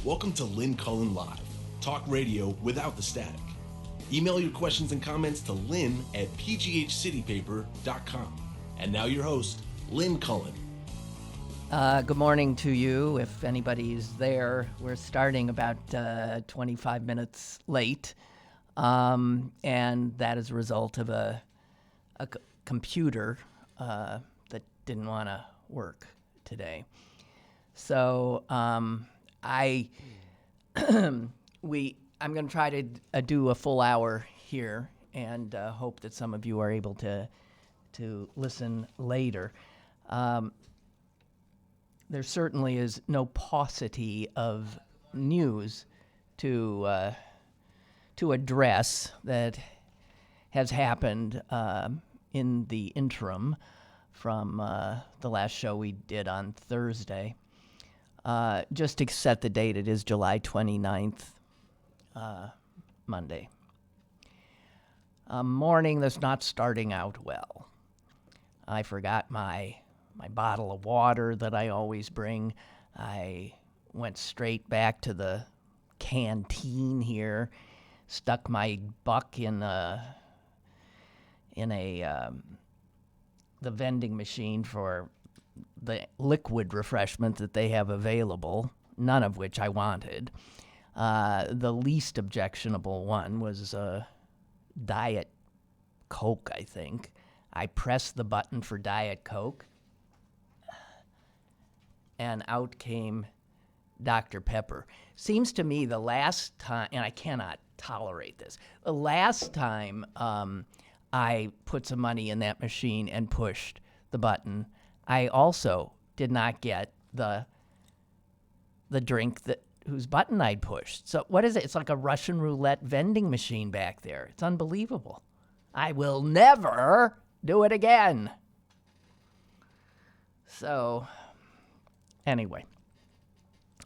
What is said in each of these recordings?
Welcome to Lynn Cullen Live, talk radio without the static. Email your questions and comments to lynn@pghcitypaper.com. And now your host, Lynn Cullen. Good morning to you. If anybody's there, we're starting about 25 minutes late, and that is a result of a computer that didn't want to work today. So I'm going to try to do a full hour here, and hope that some of you are able to listen later. There certainly is no paucity of news to address that has happened in the interim from the last show we did on Thursday. Just to set the date, it is July 29th, Monday. A morning that's not starting out well. I forgot my bottle of water that I always bring. I went straight back to the canteen here, stuck my buck in the vending machine for the liquid refreshment that they have available, none of which I wanted. The least objectionable one was Diet Coke, I think. I pressed the button for Diet Coke, and out came Dr. Pepper. Seems to me the last time, and I cannot tolerate this, the last time I put some money in that machine and pushed the button, I also did not get the drink whose button I'd pushed. So what is it? It's like a Russian roulette vending machine back there. It's unbelievable. I will never do it again. So anyway,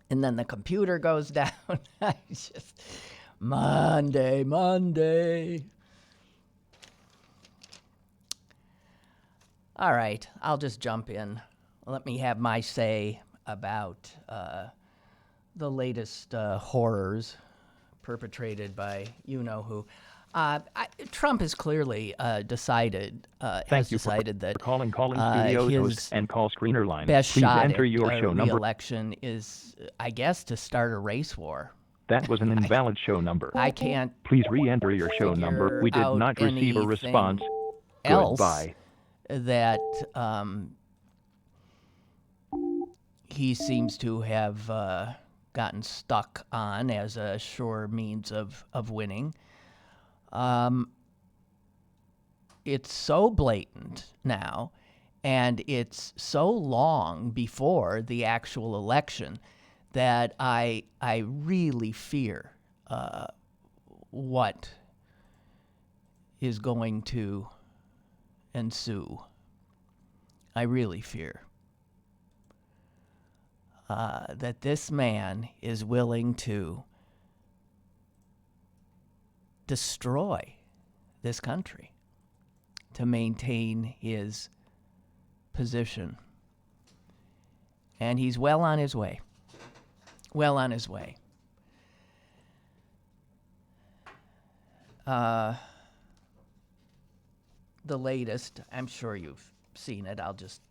and then the computer goes down. I just, Monday. All right, I'll just jump in. Let me have my say about the latest horrors perpetrated by you-know-who. Trump has clearly decided that calling studios host and call screener line. Best Please shot enter at your show number. re-election is, I guess, to start a race war. That was an invalid show number. I can't. Please re-enter your show number. We did not receive a response. Else Goodbye. That he seems to have gotten stuck on as a sure means of winning. It's so blatant now, and it's so long before the actual election that I really fear what is going to ensue. I really fear that this man is willing to destroy this country to maintain his position. And he's well on his way. The latest, I'm sure you've seen it. I'll just,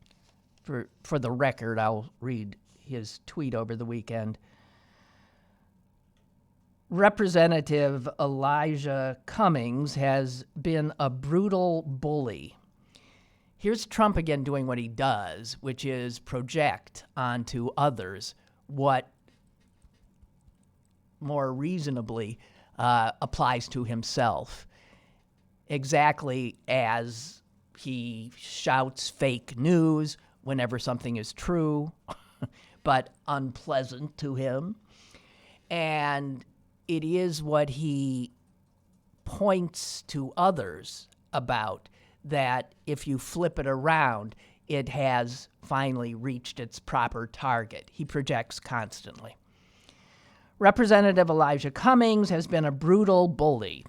for the record, I'll read his tweet over the weekend. Representative Elijah Cummings has been a brutal bully. Here's Trump again doing what he does, which is project onto others what more reasonably applies to himself. Exactly as he shouts fake news whenever something is true, but unpleasant to him. And it is what he points to others about, that if you flip it around, it has finally reached its proper target. He projects constantly. Representative Elijah Cummings has been a brutal bully,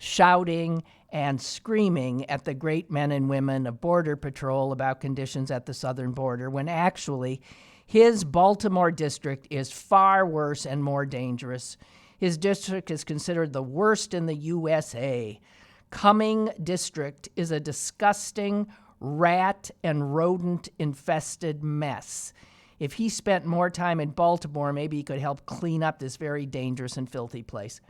shouting and screaming at the great men and women of Border Patrol about conditions at the southern border, when actually His Baltimore district is far worse and more dangerous. His district is considered the worst in the USA. Cumming district is a disgusting rat and rodent-infested mess. If he spent more time in Baltimore, maybe he could help clean up this very dangerous and filthy place.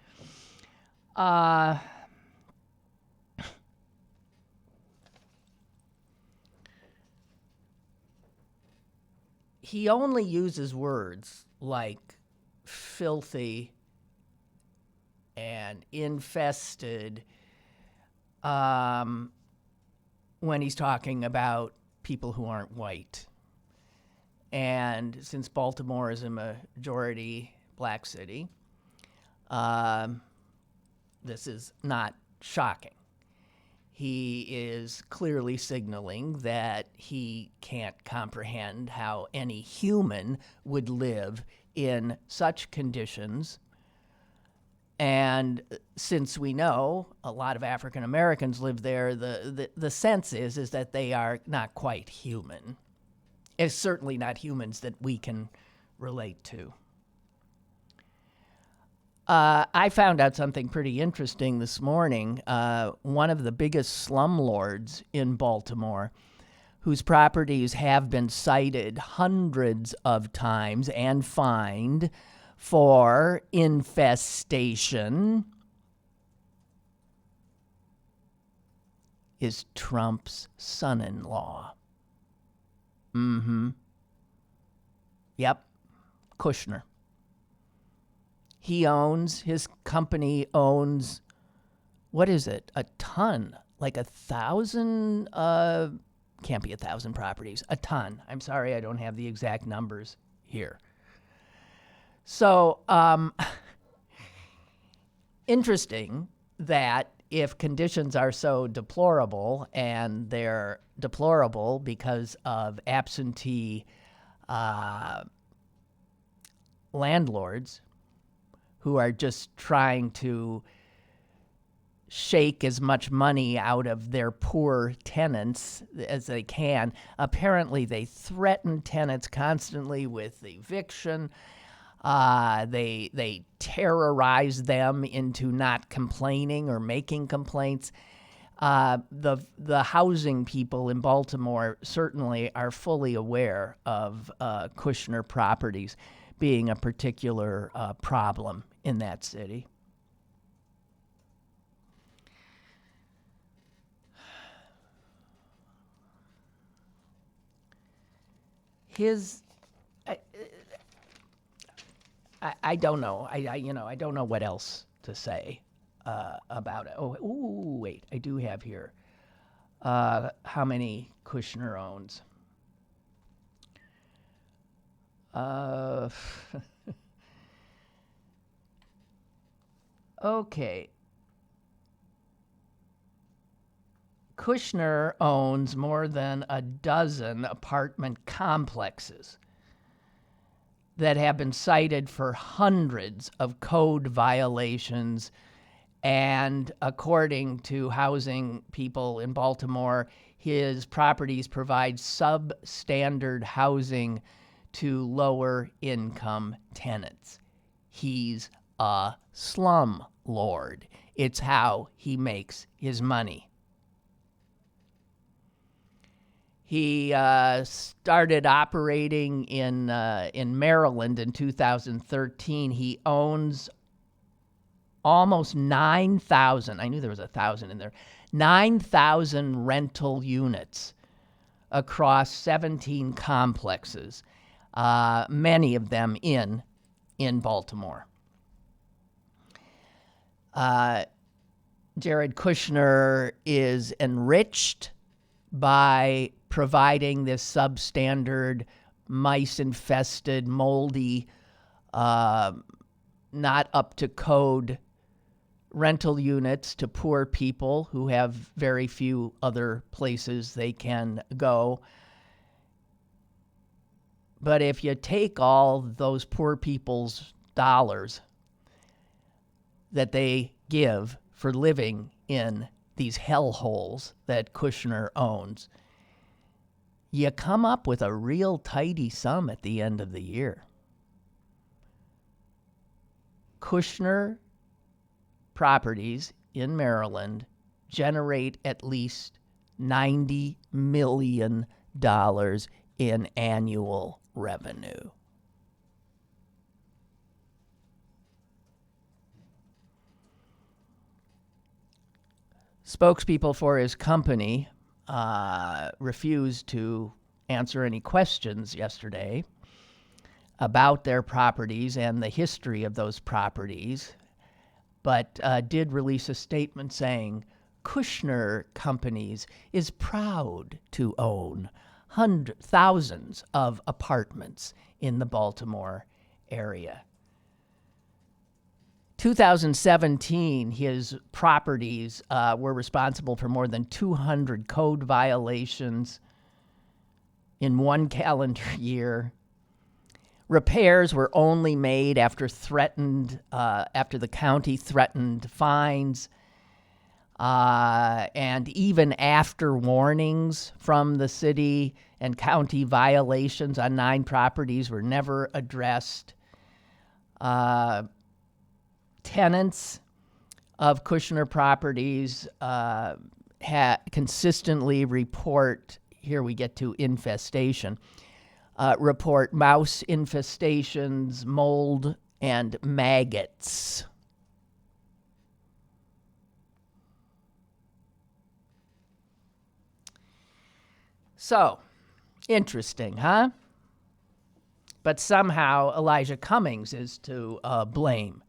He only uses words like filthy and infested when he's talking about people who aren't white. And since Baltimore is a majority black city, this is not shocking. He is clearly signaling that he can't comprehend how any human would live in such conditions. And since we know a lot of African Americans live there, the sense is that they are not quite human. It's certainly not humans that we can relate to. I found out something pretty interesting this morning. One of the biggest slumlords in Baltimore, whose properties have been cited hundreds of times and fined for infestation, is Trump's son-in-law. Yep, Kushner. His company owns, what is it? A ton, like 1,000, can't be 1,000 properties, a ton. I'm sorry, I don't have the exact numbers here. So, interesting that if conditions are so deplorable, and they're deplorable because of absentee landlords who are just trying to shake as much money out of their poor tenants as they can. Apparently, they threaten tenants constantly with eviction. They terrorize them into not complaining or making complaints. The housing people in Baltimore certainly are fully aware of Kushner Properties being a particular problem in that city. I don't know. I don't know what else to say about it. Wait, I do have here how many Kushner owns. Okay. Kushner owns more than a dozen apartment complexes that have been cited for hundreds of code violations. And according to housing people in Baltimore, his properties provide substandard housing to lower income tenants. He's a slum lord. It's how he makes his money. He started operating in Maryland in 2013. He owns almost 9,000. I knew there was 1,000 in there. 9,000 rental units across 17 complexes, many of them in Baltimore. Jared Kushner is enriched by providing this substandard, mice-infested, moldy, not up to code rental units to poor people who have very few other places they can go. But if you take all those poor people's dollars that they give for living in these hellholes that Kushner owns, you come up with a real tidy sum at the end of the year. Kushner properties in Maryland generate at least $90 million in annual revenue. Spokespeople for his company refused to answer any questions yesterday about their properties and the history of those properties, but did release a statement saying Kushner Companies is proud to own thousands of apartments in the Baltimore area. 2017, his properties were responsible for more than 200 code violations in one calendar year. Repairs were only made after the county threatened fines, and even after warnings from the city and county. Violations on 9 properties were never addressed. Tenants of Kushner properties consistently report, here we get to infestation, report mouse infestations, mold, and maggots. So, interesting, huh? But somehow Elijah Cummings is to blame.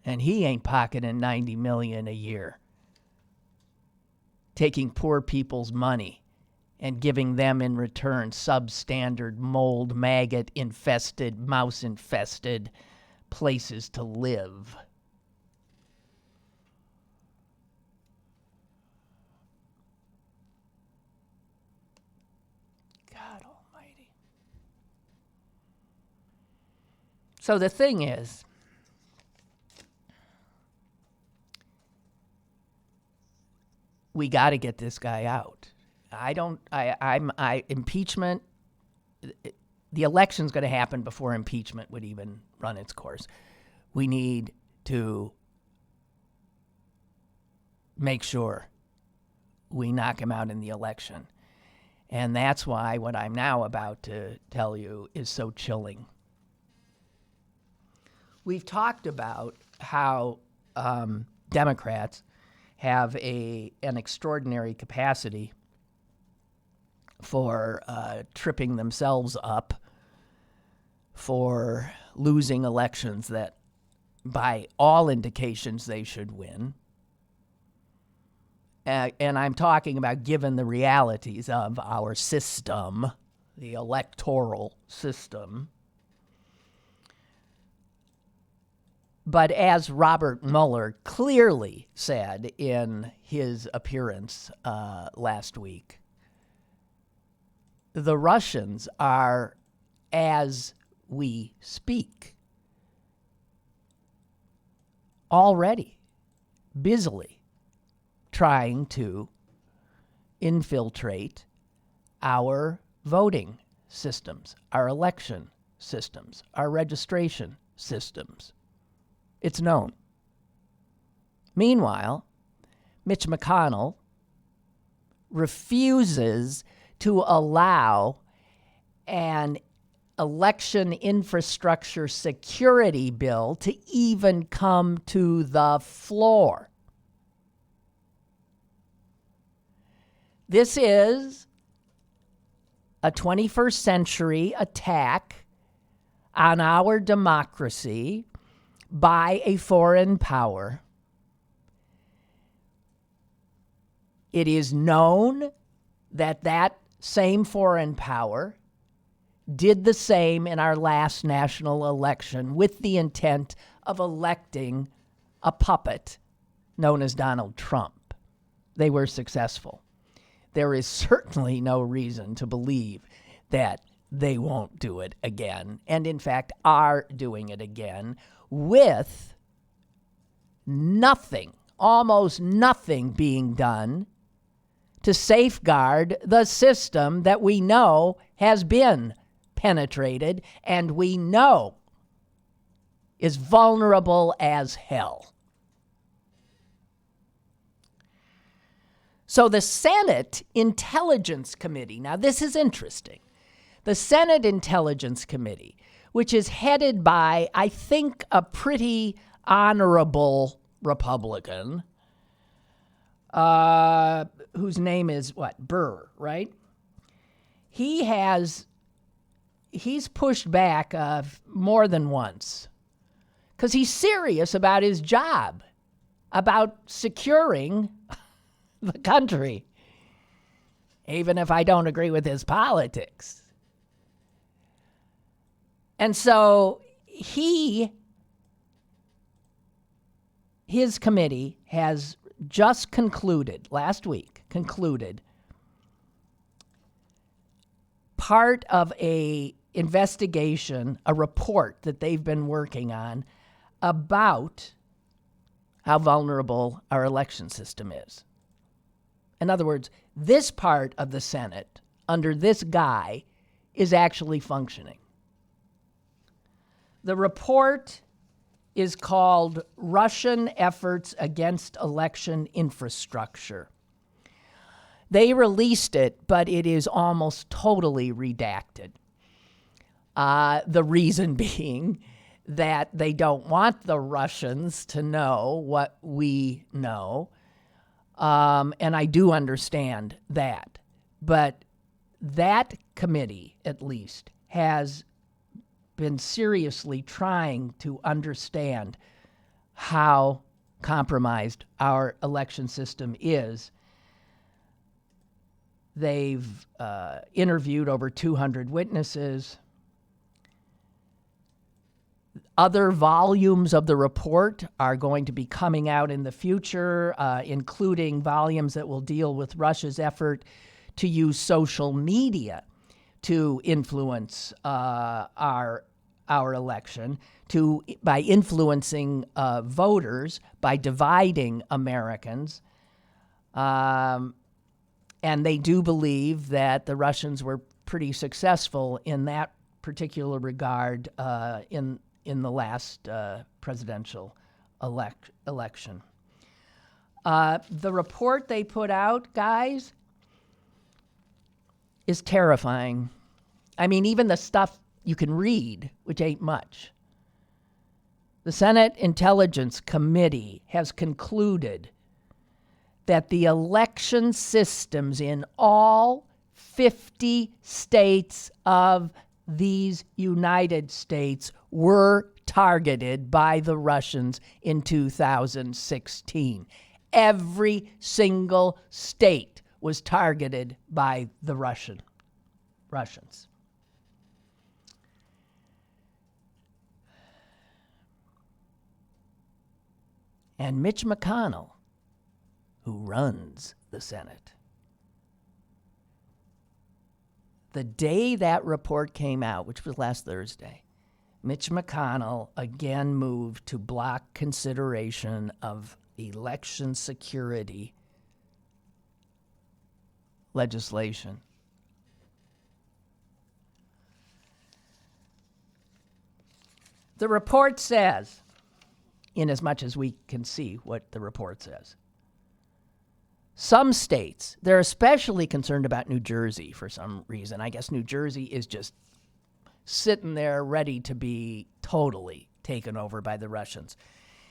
And he ain't pocketing $90 million a year, taking poor people's money and giving them in return substandard, mold, maggot-infested, mouse-infested places to live. God almighty. So the thing is, we got to get this guy out. Impeachment, the election's going to happen before impeachment would even run its course. We need to make sure we knock him out in the election. And that's why what I'm now about to tell you is so chilling. We've talked about how Democrats have an extraordinary capacity for tripping themselves up, for losing elections that, by all indications, they should win. And I'm talking about given the realities of our system, the electoral system. But as Robert Mueller clearly said in his appearance last week, the Russians are, as we speak, already busily trying to infiltrate our voting systems, our election systems, our registration systems. It's known. Meanwhile, Mitch McConnell refuses to allow an election infrastructure security bill to even come to the floor. This is a 21st century attack on our democracy by a foreign power. It is known that that same foreign power did the same in our last national election with the intent of electing a puppet known as Donald Trump. They were successful. There is certainly no reason to believe that they won't do it again, and in fact are doing it again with nothing, almost nothing being done to safeguard the system that we know has been penetrated and we know is vulnerable as hell. So the Senate Intelligence Committee, now this is interesting. The Senate Intelligence Committee, which is headed by, I think, a pretty honorable Republican, whose name is Burr, right? He's pushed back more than once because he's serious about his job, about securing the country, even if I don't agree with his politics. And so his committee has just concluded part of a investigation, a report that they've been working on about how vulnerable our election system is. In other words, this part of the Senate, under this guy, is actually functioning. The report is called Russian Efforts Against Election Infrastructure. They released it, but it is almost totally redacted. The reason being that they don't want the Russians to know what we know. And I do understand that. But that committee, at least, has been seriously trying to understand how compromised our election system is. They've interviewed over 200 witnesses. Other volumes of the report are going to be coming out in the future, including volumes that will deal with Russia's effort to use social media to influence our election, by influencing voters, by dividing Americans. And they do believe that the Russians were pretty successful in that particular regard in the last presidential election. The report they put out, guys, is terrifying. I mean, even the stuff you can read, which ain't much. The Senate Intelligence Committee has concluded that the election systems in all 50 states of these United States were targeted by the Russians in 2016. Every single state was targeted by the Russians. And Mitch McConnell, who runs the Senate, the day that report came out, which was last Thursday, Mitch McConnell again moved to block consideration of election security legislation. The report says, in as much as we can see what the report says, some states, they're especially concerned about New Jersey for some reason. I guess New Jersey is just sitting there ready to be totally taken over by the Russians.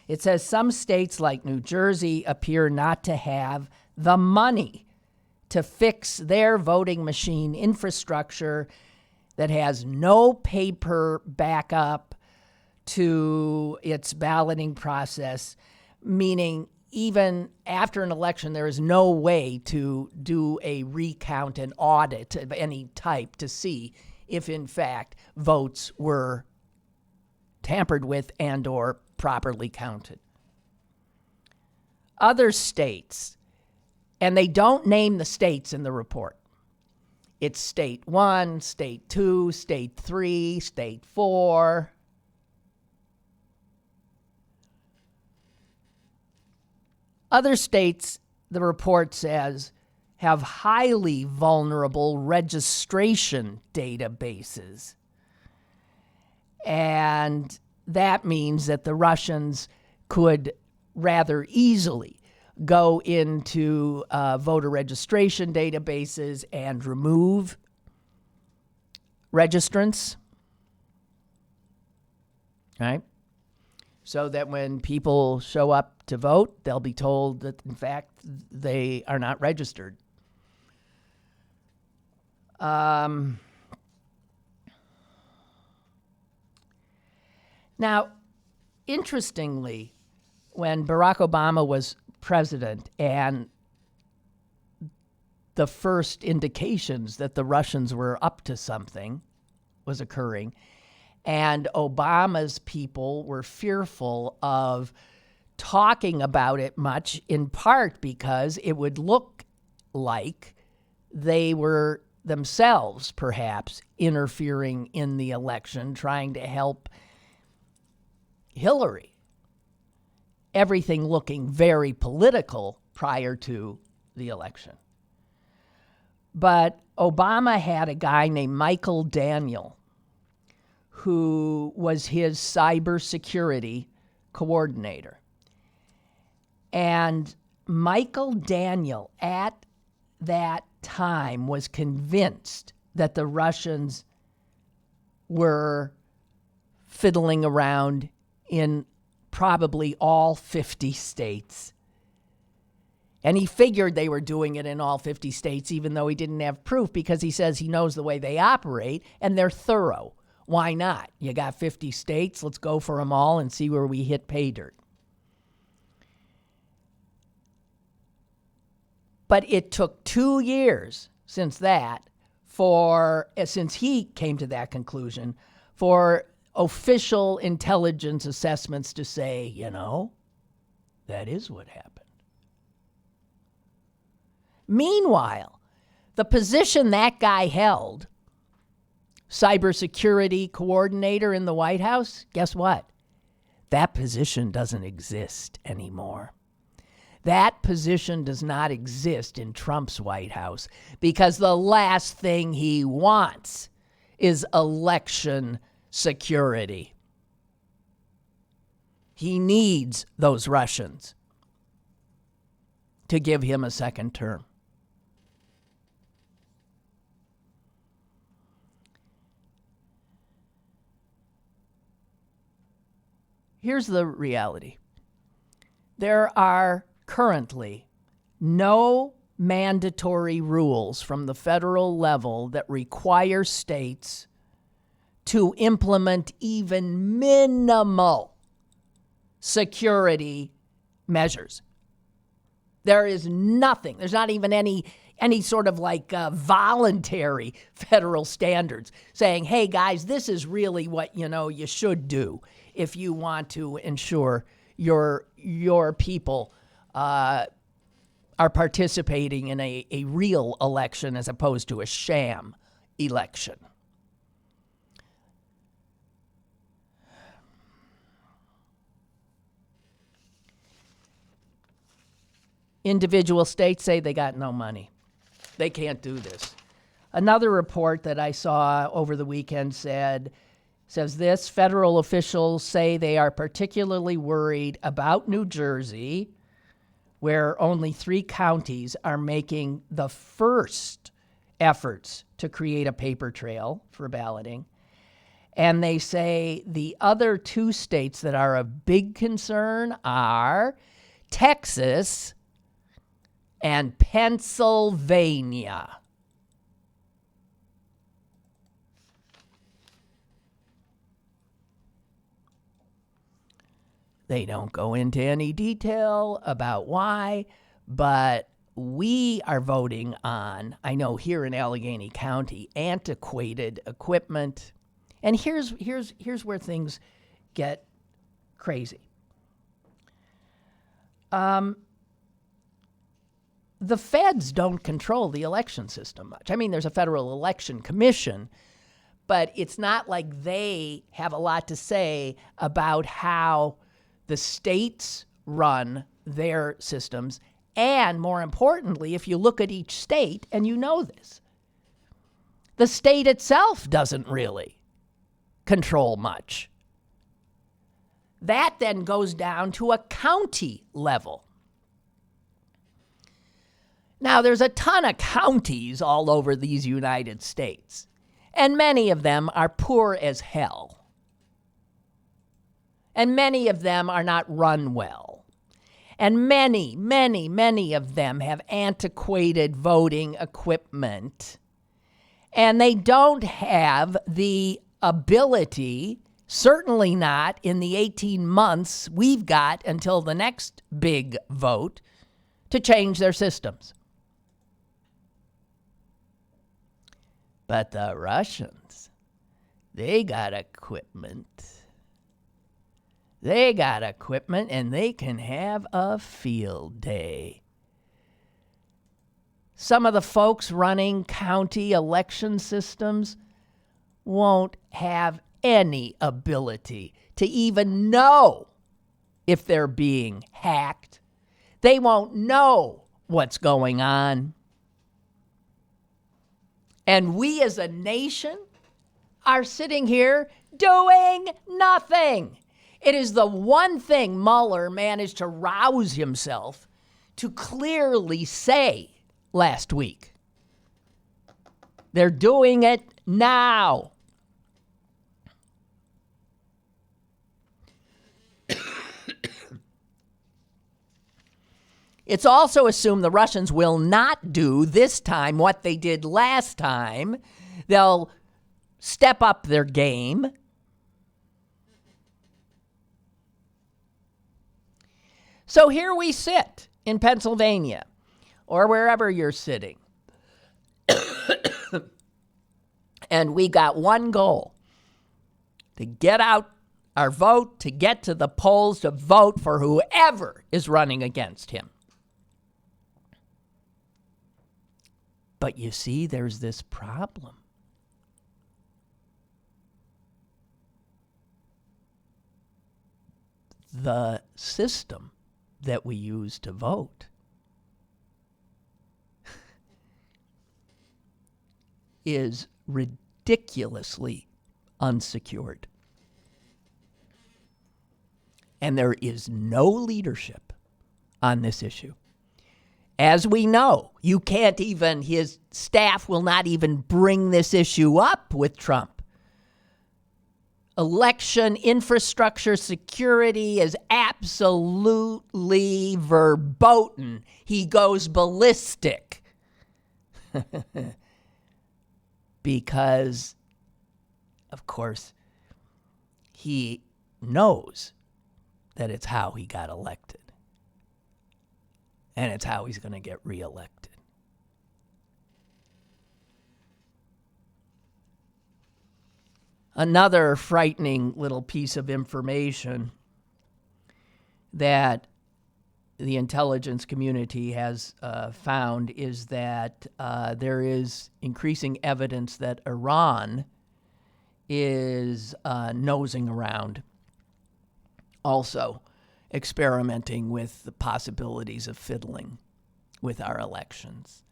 It says some states like New Jersey appear not to have the money to fix their voting machine infrastructure that has no paper backup to its balloting process, meaning even after an election, there is no way to do a recount and audit of any type to see if, in fact, votes were tampered with and or properly counted. Other states, and they don't name the states in the report. It's state 1, state 2, state 3, state 4. Other states, the report says, have highly vulnerable registration databases. And that means that the Russians could rather easily go into voter registration databases and remove registrants, right? So that when people show up to vote, they'll be told that, in fact, they are not registered. Now, interestingly, when Barack Obama was president and the first indications that the Russians were up to something was occurring, and Obama's people were fearful of talking about it much, in part because it would look like they were themselves perhaps interfering in the election, trying to help Hillary. Everything looking very political prior to the election. But Obama had a guy named Michael Daniel, who was his cybersecurity coordinator. And Michael Daniel, at that time, was convinced that the Russians were fiddling around in probably all 50 states. And he figured they were doing it in all 50 states, even though he didn't have proof, because he says he knows the way they operate, and they're thorough. Why not? You got 50 states, let's go for them all and see where we hit pay dirt. But it took 2 years since he came to that conclusion, for official intelligence assessments to say, that is what happened. Meanwhile, the position that guy held, cybersecurity coordinator in the White House, guess what? That position doesn't exist anymore. That position does not exist in Trump's White House because the last thing he wants is election security. He needs those Russians to give him a second term. Here's the reality. There are currently no mandatory rules from the federal level that require states to implement even minimal security measures. There is nothing. There's not even any sort of voluntary federal standards saying, hey, guys, this is really what, you should do if you want to ensure your people are participating in a real election as opposed to a sham election. Individual states say they got no money. They can't do this. Another report that I saw over the weekend says this: federal officials say they are particularly worried about New Jersey, where only 3 counties are making the first efforts to create a paper trail for balloting. And they say the other 2 states that are of big concern are Texas and Pennsylvania. They don't go into any detail about why, but we are voting on, I know here in Allegheny County, antiquated equipment. And here's where things get crazy. The feds don't control the election system much. I mean, there's a Federal Election Commission, but it's not like they have a lot to say about how the states run their systems, And more importantly, if you look at each state, and you know this, the state itself doesn't really control much. That then goes down to a county level. Now, there's a ton of counties all over these United States, and many of them are poor as hell. And many of them are not run well. And many, many, many of them have antiquated voting equipment. And they don't have the ability, certainly not in the 18 months we've got until the next big vote, to change their systems. But the Russians, they got equipment. They got equipment, and they can have a field day. Some of the folks running county election systems won't have any ability to even know if they're being hacked. They won't know what's going on. And we as a nation are sitting here doing nothing. It is the one thing Mueller managed to rouse himself to clearly say last week. They're doing it now. It's also assumed the Russians will not do this time what they did last time. They'll step up their game. So here we sit in Pennsylvania, or wherever you're sitting. And we got one goal: to get out our vote, to get to the polls, to vote for whoever is running against him. But you see, there's this problem. The system that we use to vote is ridiculously unsecured. And there is no leadership on this issue. As we know, you can't even, his staff will not even bring this issue up with Trump. Election infrastructure security is absolutely verboten. He goes ballistic. Because, of course, he knows that it's how he got elected. And it's how he's going to get reelected. Another frightening little piece of information that the intelligence community has found is that there is increasing evidence that Iran is nosing around, also experimenting with the possibilities of fiddling with our elections.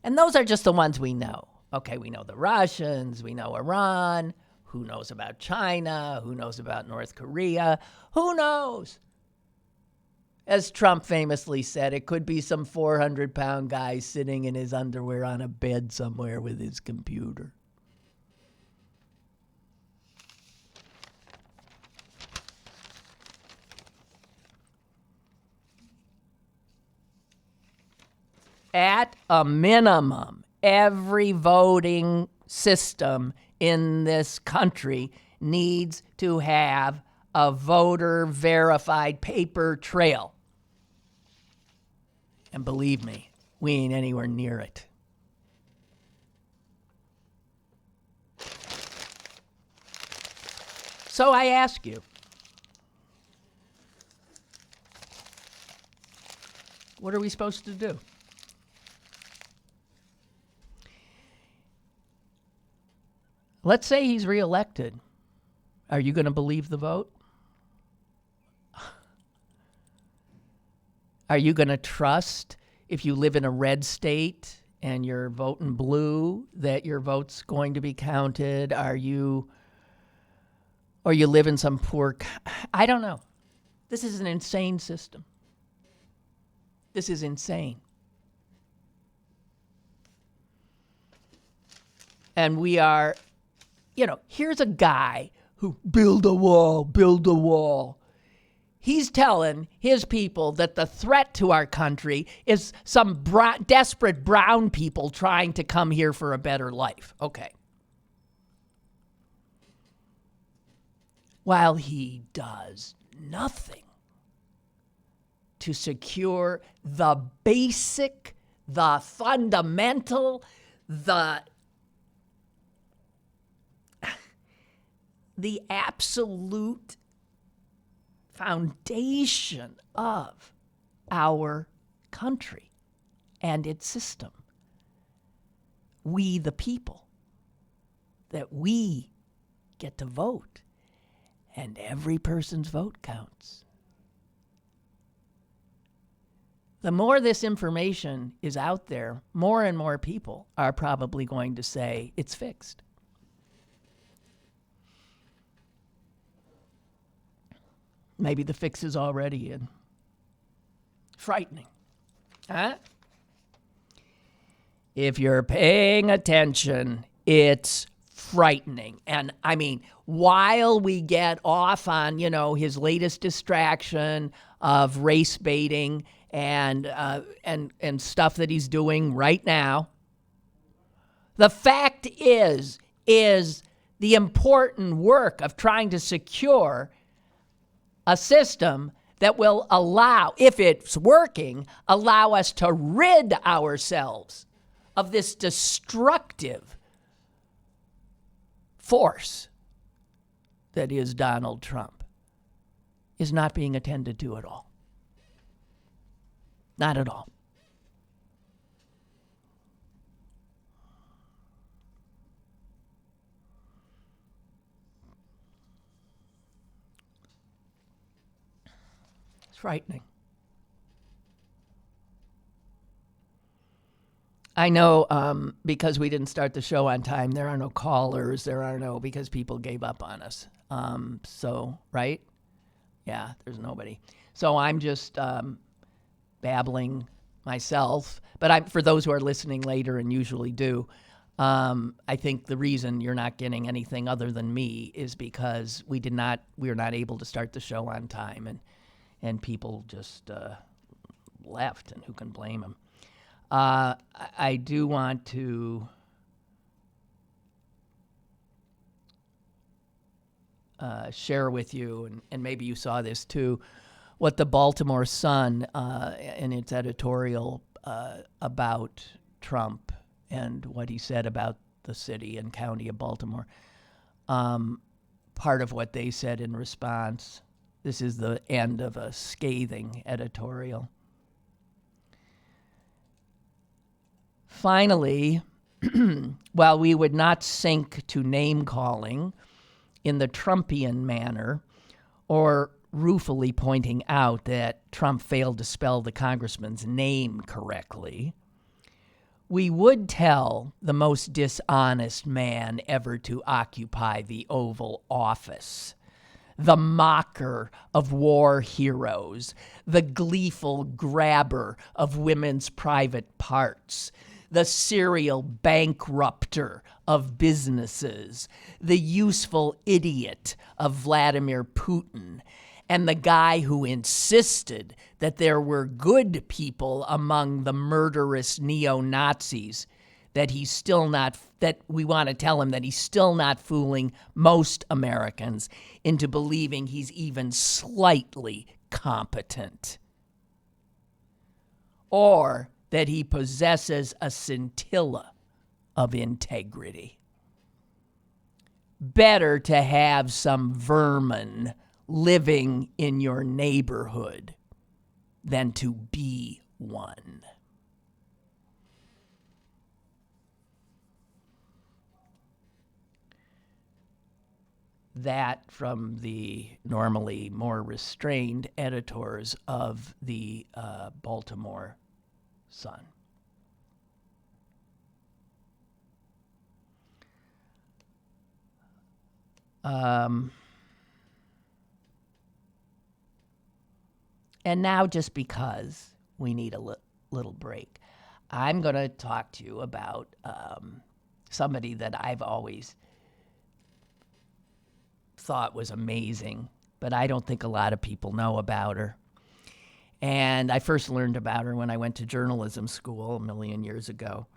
And those are just the ones we know. Okay, we know the Russians, we know Iran. Who knows about China? Who knows about North Korea? Who knows? As Trump famously said, it could be some 400-pound guy sitting in his underwear on a bed somewhere with his computer. At a minimum, every voting system in this country needs to have a voter-verified paper trail. And believe me, we ain't anywhere near it. So I ask you, what are we supposed to do? Let's say he's reelected. Are you going to believe the vote? Are you going to trust, if you live in a red state and you're voting blue, that your vote's going to be counted? Or you live in some poor... I don't know. This is an insane system. This is insane. And we are, here's a guy who build a wall. He's telling his people that the threat to our country is some desperate brown people trying to come here for a better life. Okay. While he does nothing to secure the basic, the fundamental, the absolute foundation of our country and its system. We, the people, that we get to vote, and every person's vote counts. The more this information is out there, more and more people are probably going to say it's fixed. Maybe the fix is already in. Frightening. Huh? If you're paying attention, it's frightening. And I mean, while we get off on, his latest distraction of race baiting and stuff that he's doing right now, the fact is the important work of trying to secure a system that will allow, if it's working, allow us to rid ourselves of this destructive force that is Donald Trump, is not being attended to at all. Not at all. It's frightening. I know because we didn't start the show on time, there are no callers, because people gave up on us. Right? Yeah, there's nobody. So I'm just babbling myself. But for those who are listening later and usually do, I think the reason you're not getting anything other than me is because we were not able to start the show on time, and people just left, and who can blame them? I do want to share with you, and maybe you saw this too, what the Baltimore Sun in its editorial about Trump and what he said about the city and county of Baltimore. Part of what they said in response, this is the end of a scathing editorial. Finally, while we would not sink to name-calling in the Trumpian manner or ruefully pointing out that Trump failed to spell the congressman's name correctly, we would tell the most dishonest man ever to occupy the Oval Office, the mocker of war heroes, the gleeful grabber of women's private parts, the serial bankrupter of businesses, the useful idiot of Vladimir Putin, and the guy who insisted that there were good people among the murderous neo-Nazis, that we want to tell him that he's still not fooling most Americans into believing he's even slightly competent, or that he possesses a scintilla of integrity. Better to have some vermin living in your neighborhood than to be one. that from the normally more restrained editors of the Baltimore Sun. And now, just because we need a little break, I'm going to talk to you about somebody that I've always thought was amazing, but I don't think a lot of people know about her. And I first learned about her when I went to journalism school a million years ago.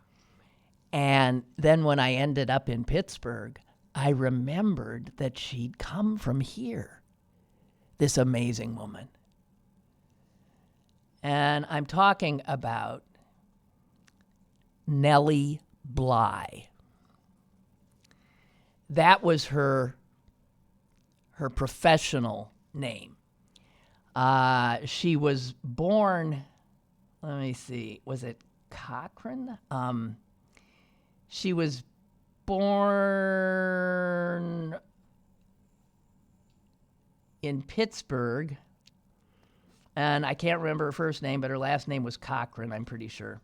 And then when I ended up in Pittsburgh, I remembered that she'd come from here, this amazing woman. And I'm talking about Nellie Bly. That was her professional name. She was born, let me see, was it Cochrane? She was born in Pittsburgh, and I can't remember her first name, but her last name was Cochrane, I'm pretty sure.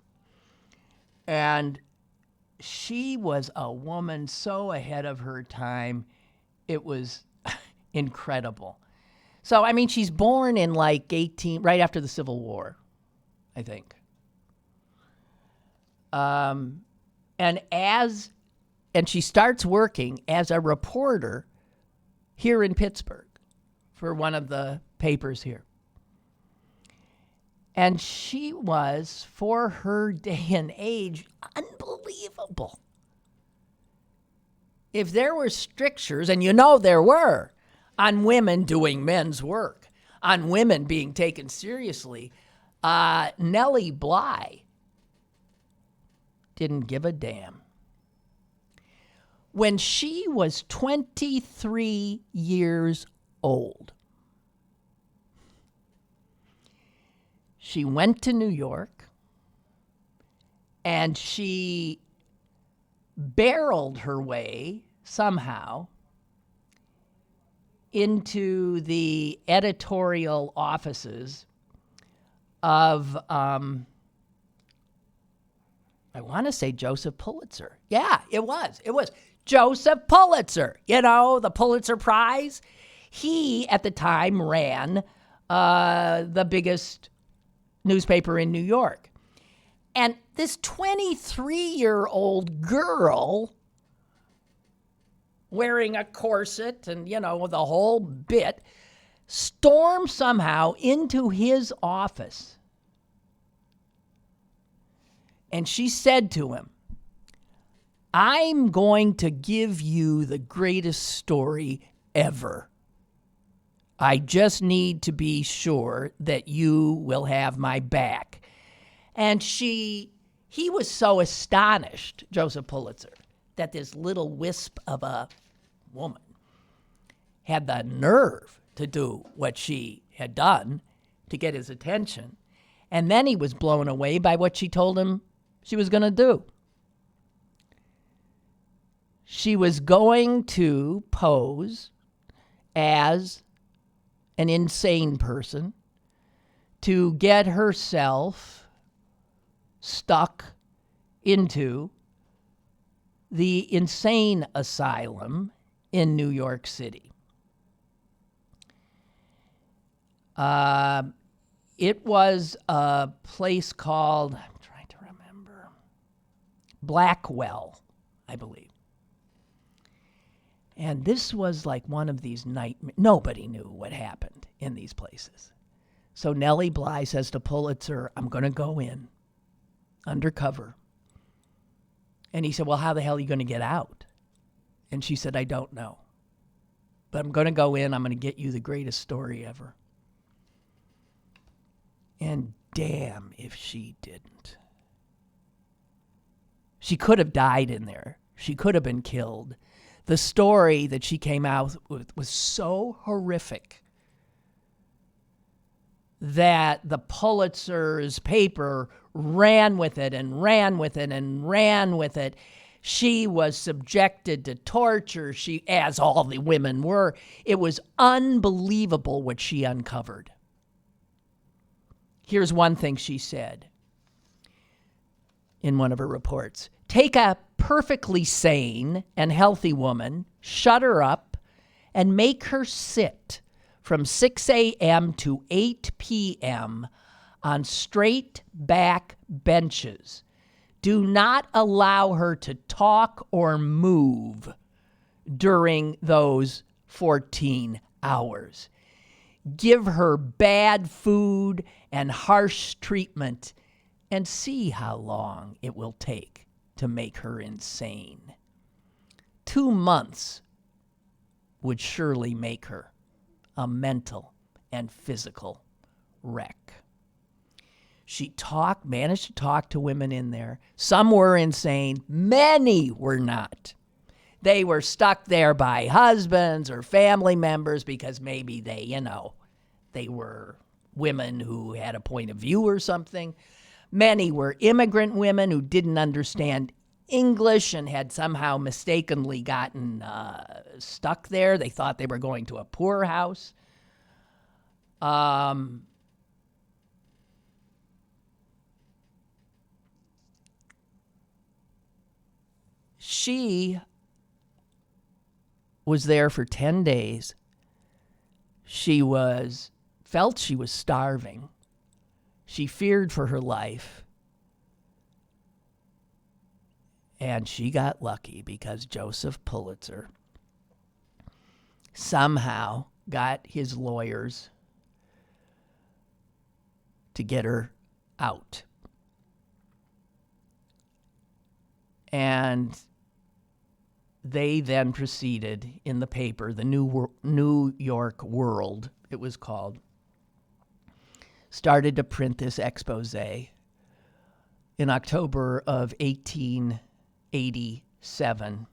And she was a woman so ahead of her time, it was incredible. So, I mean, she's born in like right after the Civil War, I think. And she starts working as a reporter here in Pittsburgh for one of the papers here. And she was, for her day and age, unbelievable. If there were strictures, and you know there were, on women doing men's work, on women being taken seriously, Nellie Bly didn't give a damn. When she was 23 years old, she went to New York and she barreled her way somehow into the editorial offices of, I want to say Joseph Pulitzer. Yeah, it was. Joseph Pulitzer, the Pulitzer Prize. He, at the time, ran the biggest newspaper in New York. And this 23-year-old girl wearing a corset and, the whole bit, stormed somehow into his office. And she said to him, "I'm going to give you the greatest story ever. I just need to be sure that you will have my back." And he was so astonished, Joseph Pulitzer, that this little wisp of a woman had the nerve to do what she had done to get his attention. And then he was blown away by what she told him she was going to do. She was going to pose as an insane person to get herself stuck into the insane asylum in New York City. It was a place called, I'm trying to remember, Blackwell, I believe. And this was like one of these nightmares. Nobody knew what happened in these places. So Nellie Bly says to Pulitzer, "I'm going to go in undercover." And he said, "Well, how the hell are you going to get out?" And she said, "I don't know. But I'm going to go in. I'm going to get you the greatest story ever." And damn if she didn't. She could have died in there. She could have been killed. The story that she came out with was so horrific that the Pulitzer's paper ran with it and ran with it and ran with it. She was subjected to torture, as all the women were. It was unbelievable what she uncovered. Here's one thing she said in one of her reports. Take a perfectly sane and healthy woman, shut her up, and make her sit from 6 a.m. to 8 p.m. on straight back benches. Do not allow her to talk or move during those 14 hours. Give her bad food and harsh treatment and see how long it will take to make her insane. 2 months would surely make her a mental and physical wreck. She managed to talk to women in there. Some were insane. Many were not. They were stuck there by husbands or family members because maybe they were women who had a point of view or something. Many were immigrant women who didn't understand English and had somehow mistakenly gotten stuck there. They thought they were going to a poorhouse. She was there for 10 days. She felt she was starving. She feared for her life. And she got lucky because Joseph Pulitzer somehow got his lawyers to get her out. And they then proceeded in the paper, the New York World, it was called, started to print this expose in October of 1887.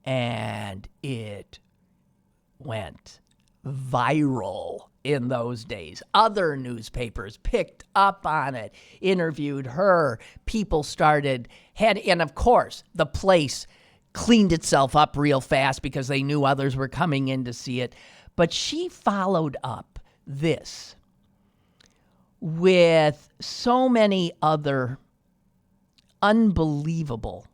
And it went viral in those days. Other newspapers picked up on it, interviewed her. People and of course, the place cleaned itself up real fast because they knew others were coming in to see it. But she followed up this with so many other unbelievable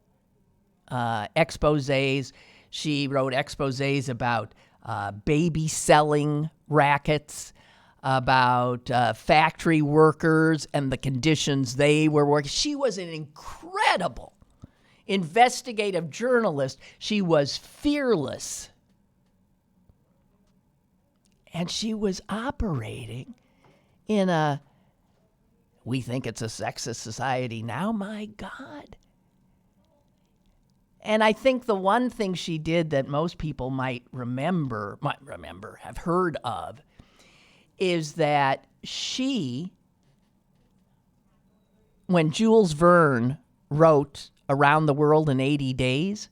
exposés. She wrote exposés about baby selling rackets, about factory workers and the conditions they were working. She was an incredible investigative journalist. She was fearless. And she was operating in we think it's a sexist society now, my God. And I think the one thing she did that most people might remember, have heard of, is that when Jules Verne wrote Around the World in 80 Days,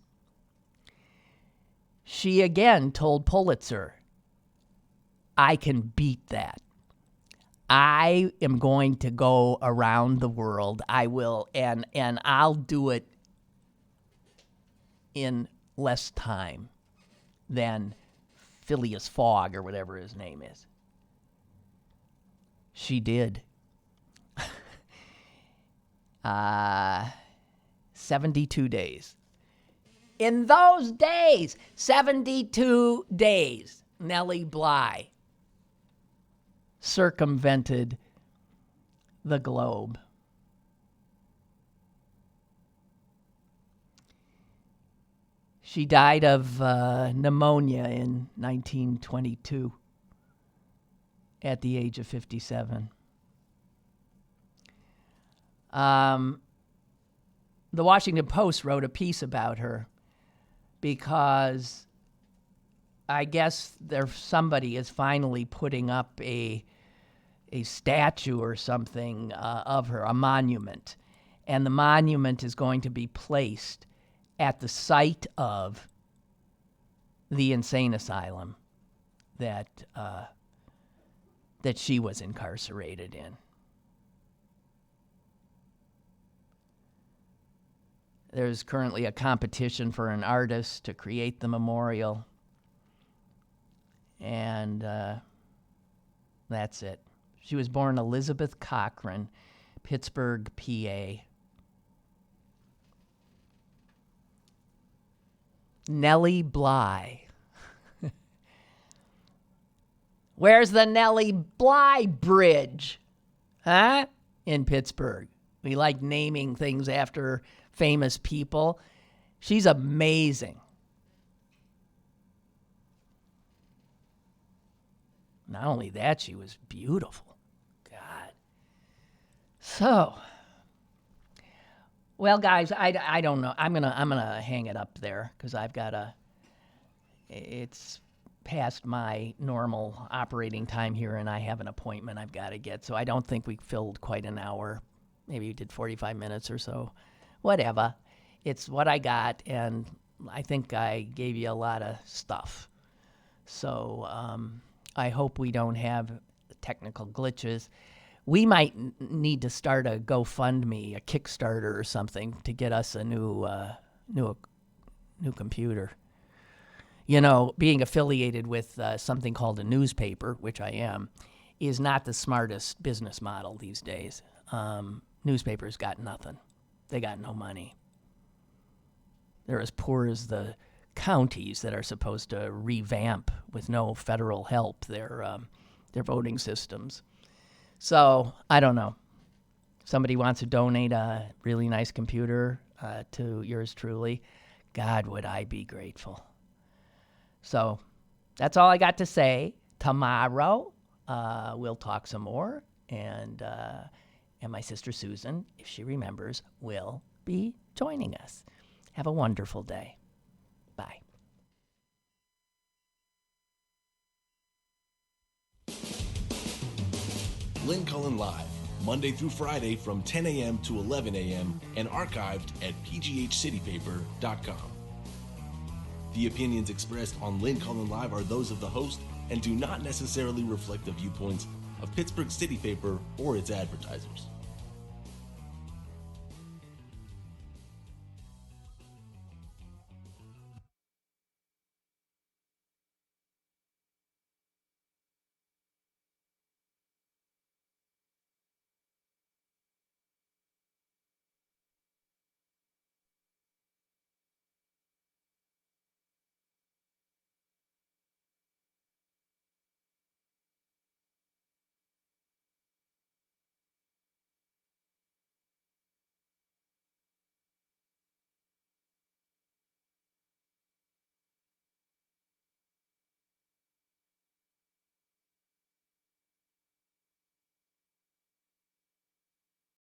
she again told Pulitzer, I can beat that. I am going to go around the world. I will, and I'll do it in less time than Phileas Fogg or whatever his name is. She did. 72 days. In those days, 72 days, Nellie Bly circumvented the globe. She died of pneumonia in 1922 at the age of 57. The Washington Post wrote a piece about her because I guess somebody is finally putting up a statue or something of her, a monument. And the monument is going to be placed at the site of the insane asylum that she was incarcerated in. There's currently a competition for an artist to create the memorial. And that's it. She was born Elizabeth Cochran, Pittsburgh, PA. Nellie Bly. Where's the Nellie Bly Bridge? Huh? In Pittsburgh. We like naming things after famous people. She's amazing. Not only that, she was beautiful. God. So, well, guys, I don't know. I'm gonna hang it up there because it's past my normal operating time here, and I have an appointment I've got to get. So I don't think we filled quite an hour. Maybe we did 45 minutes or so. Whatever. It's what I got, and I think I gave you a lot of stuff. So I hope we don't have technical glitches. We might need to start a GoFundMe, a Kickstarter or something to get us a new computer. You know, being affiliated with something called a newspaper, which I am, is not the smartest business model these days. Newspapers got nothing. They got no money. They're as poor as the counties that are supposed to revamp with no federal help their voting systems. So, I don't know. Somebody wants to donate a really nice computer to yours truly. God, would I be grateful. So, that's all I got to say. Tomorrow, we'll talk some more. And my sister Susan, if she remembers, will be joining us. Have a wonderful day. Bye. Lynn Cullen Live, Monday through Friday from 10 a.m. to 11 a.m. and archived at pghcitypaper.com. The opinions expressed on Lynn Cullen Live are those of the host and do not necessarily reflect the viewpoints of Pittsburgh City Paper or its advertisers.